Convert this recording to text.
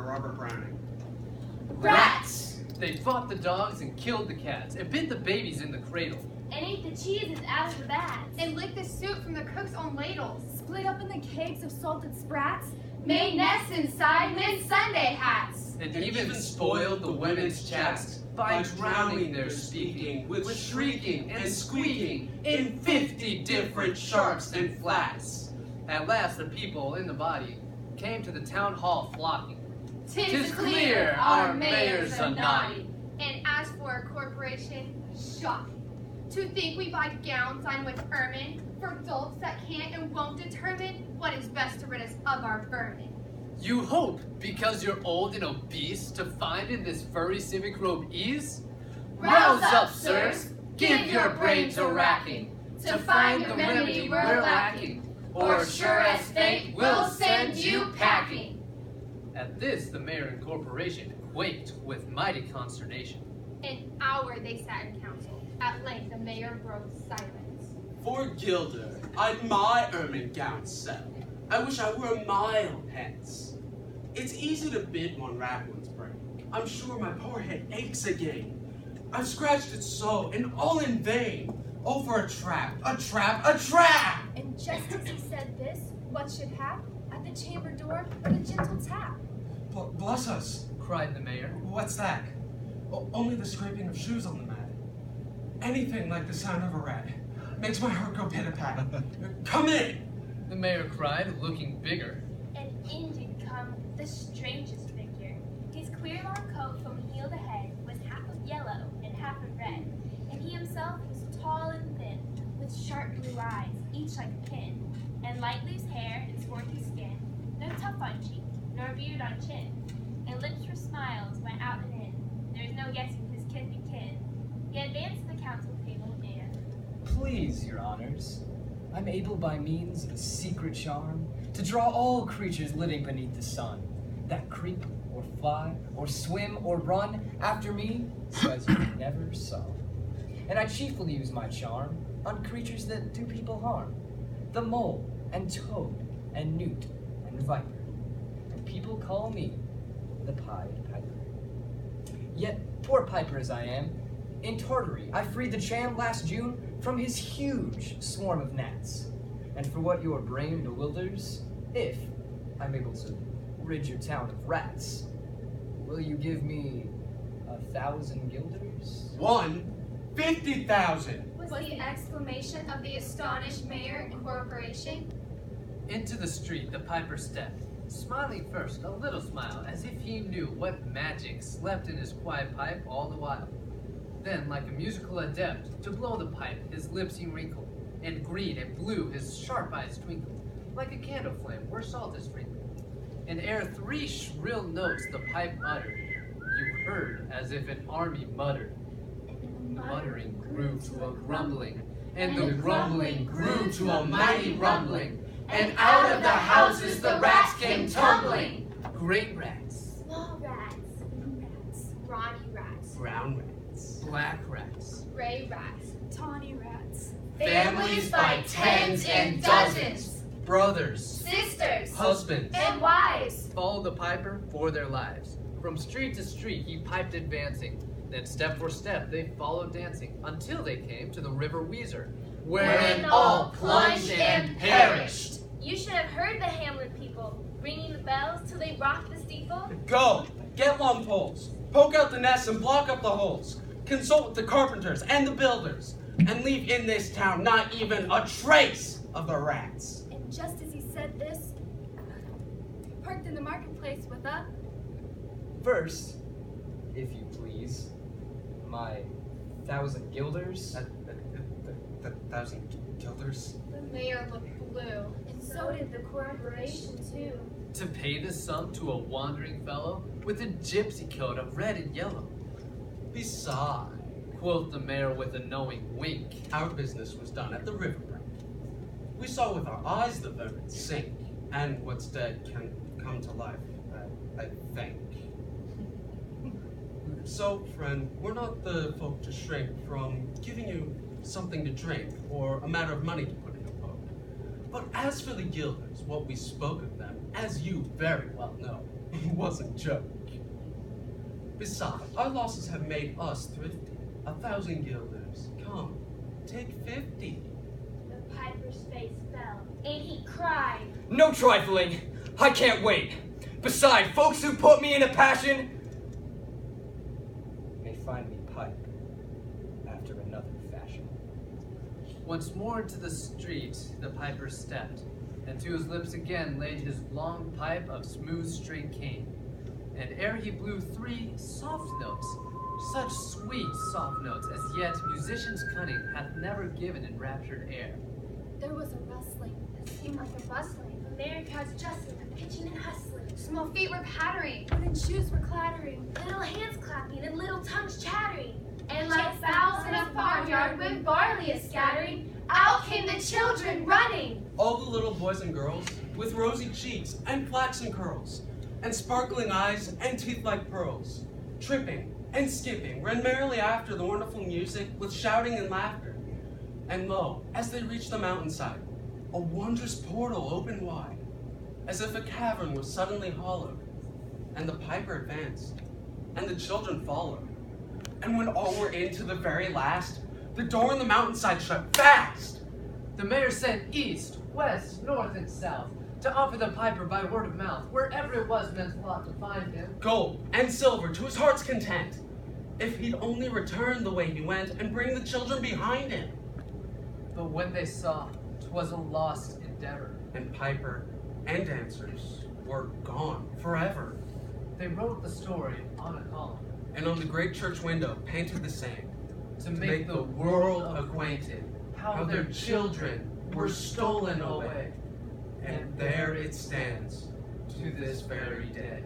by Robert Browning. Rats! They fought the dogs and killed the cats and bit the babies in the cradle. And ate the cheeses out of the vats. And licked the soup from the cook's own ladles. Split up in the cakes of salted sprats. Made nests inside men's Sunday hats. And even spoiled the women's chats by drowning their speaking with shrieking and squeaking in 50 different sharps and flats. At last the people in the body came to the town hall flocking. 'Tis clear our mayor's a naughty. And as for our corporation, shocking. To think we buy gowns on with ermine for dolts that can't and won't determine what is best to rid us of our vermin. You hope, because you're old and obese, to find in this furry civic robe ease? Rouse up, sirs, give your brains a racking, to find the remedy we're lacking, or sure as fate, we'll send you packing. At this, the mayor and corporation quaked with mighty consternation. An hour they sat in council. At length the mayor broke silence. For Gilder, I'd my ermine gown sell. I wish I were a mile hence. It's easy to bid one rat one's brain. I'm sure my poor head aches again. I've scratched it so, and all in vain. Oh, for a trap, a trap, a trap! And just as he said this, what should hap? At the chamber door, with a gentle tap. Bless us, cried the mayor. What's that? Only the scraping of shoes on the mat. Anything like the sound of a rat makes my heart go pit-a-pat. Come in! The mayor cried, looking bigger. And in did come the strangest figure. His queer long coat from heel to head was half of yellow and half of red, and he himself was tall and thin, with sharp blue eyes, each like a pin, and light loose hair and swarthy skin, no tuft on cheek, nor beard on chin, and lips for smiles went out and in. There is no guessing his kith and kin. He advanced to the council table and, please, your honors, I'm able by means of a secret charm to draw all creatures living beneath the sun, that creep or fly or swim or run after me so as you never saw. And I chiefly use my charm on creatures that do people harm, the mole and toad and newt and viper, and people call me the Pied Piper. Yet, poor piper as I am, in Tartary I freed the Cham last June from his huge swarm of gnats. And for what your brain bewilders, if I'm able to rid your town of rats, will you give me 1,000 guilders? 50,000! Was the exclamation of the astonished mayor and corporation. Into the street the piper stepped, smiling first, a little smile, as if he knew what magic slept in his quiet pipe all the while. Then, like a musical adept, to blow the pipe, his lips he wrinkled, and green and blue his sharp eyes twinkled, like a candle flame where salt is sprinkled. And ere 3 shrill notes the pipe uttered, you heard as if an army muttered. The muttering grew to a grumbling, and the grumbling grew to a mighty rumbling, and out of the houses the rats came tumbling. Great rats, small rats, blue rats, brawny rats, Brown rats, black rats, gray rats, Tawny rats. families by tens and dozens, brothers, sisters, husbands, and wives. followed the piper for their lives. From street to street he piped advancing, then step for step they followed dancing, until they came to the river Weezer, wherein all plunged and perished. You should have heard the hamlet people ringing the bells till they rocked the steeple. Go! Get long poles, poke out the nests and block up the holes. Consult with the carpenters and the builders, and leave in this town not even a trace of the rats. And just as he said this, parked in the marketplace with a... First, if you please, my 1,000 guilders. 1,000 guilders? The mayor looked blue. And so did the corporation too. To pay this sum to a wandering fellow with a gypsy coat of red and yellow. Besides, Quoth the mayor with a knowing wink. our business was done at the riverbank. We saw with our eyes the vermin sink, and what's dead can come to life, I think. So, friend, we're not the folk to shrink from giving you something to drink or a matter of money to put in your poke. But as for the guilders, what we spoke of them, as you very well know, wasn't joke. Besides, our losses have made us thrifty. 1,000 guilders. Come, take 50. The piper's face fell, and he cried. No trifling! I can't wait! Besides, folks who put me in a passion may find me pipe after another fashion. Once more into the street the piper stepped, and to his lips again laid his long pipe of smooth straight cane. And ere he blew 3 soft notes, such sweet soft notes as yet musician's cunning hath never given in raptured air. There was a rustling. It seemed like a bustling, a merry crowd's justling, a pitching and hustling. Small feet were pattering. Wooden shoes were clattering. Little hands clapping and little tongues chattering. And like fowls in a farmyard when barley is scattering, out came the children running. All the little boys and girls, with rosy cheeks and flaxen curls, and sparkling eyes and teeth like pearls, tripping and skipping, ran merrily after the wonderful music with shouting and laughter. And lo, as they reached the mountainside, a wondrous portal opened wide, as if a cavern was suddenly hollowed, and the piper advanced, and the children followed. And when all were in to the very last, the door in the mountainside shut fast. The mayor sent east, west, north, and south to offer the piper by word of mouth, wherever it was men's lot to find him. Gold and silver to his heart's content, if he'd only return the way he went and bring the children behind him. But when they saw 'twas a lost endeavor, And piper and dancers were gone forever. they wrote the story on a column And on the great church window painted the same, to make the world acquainted how their children were stolen away. And there it stands to this very day.